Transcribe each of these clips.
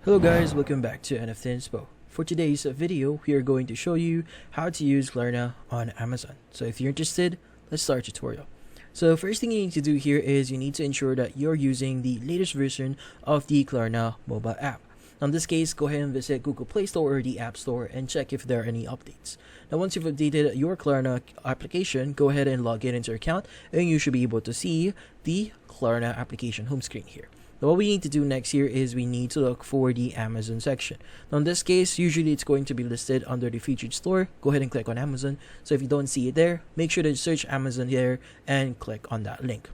Hello guys, welcome back to NFT Inspo. For today's video, we are going to show you how to use Klarna on Amazon. So if you're interested, let's start the tutorial. So first thing you need to do here is you need to ensure that you're using the latest version of the Klarna mobile app. Now in this case, go ahead and visit Google Play Store or the App Store and check if there are any updates. Now once you've updated your Klarna application, go ahead and log in into your account and you should be able to see the Klarna application home screen here. Now what we need to do next here is we need to look for the Amazon section. Now in this case, usually it's going to be listed under the featured store. Go ahead and click on Amazon. So if you don't see it there, make sure to search Amazon here and click on that link.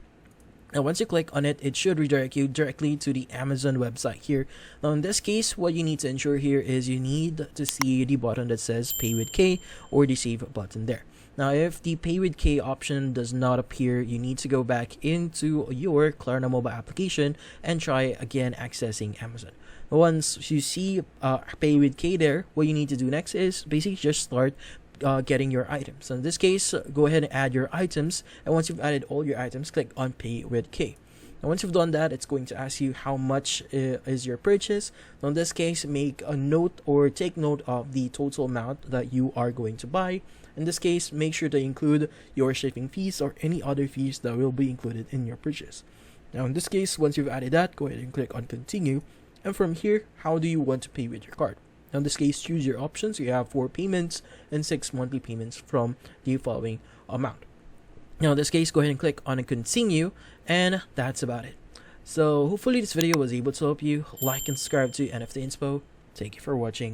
Now once you click on it, it should redirect you directly to the Amazon website here. Now in this case, what you need to ensure here is you need to see the button that says Pay with K or the Save button there. Now if the Pay with K option does not appear, you need to go back into your Klarna mobile application and try again accessing Amazon. Once you see Pay with K there, what you need to do next is basically just start getting your items. So in this case, go ahead and add your items, and once you've added all your items, click on Pay with K. Now once you've done that, it's going to ask you how much is your purchase. Now in this case, make a note or take note of the total amount that you are going to buy. In this case, make sure to include your shipping fees or any other fees that will be included in your purchase. Now in this case, once you've added that, go ahead and click on Continue. And from here, how do you want to pay with your card? Now in this case, choose your options. You have 4 payments and 6 monthly payments from the following amount. Now in this case, go ahead and click on Continue, and that's about it. So hopefully this video was able to help you. Like and subscribe to NFT Inspo. Thank you for watching.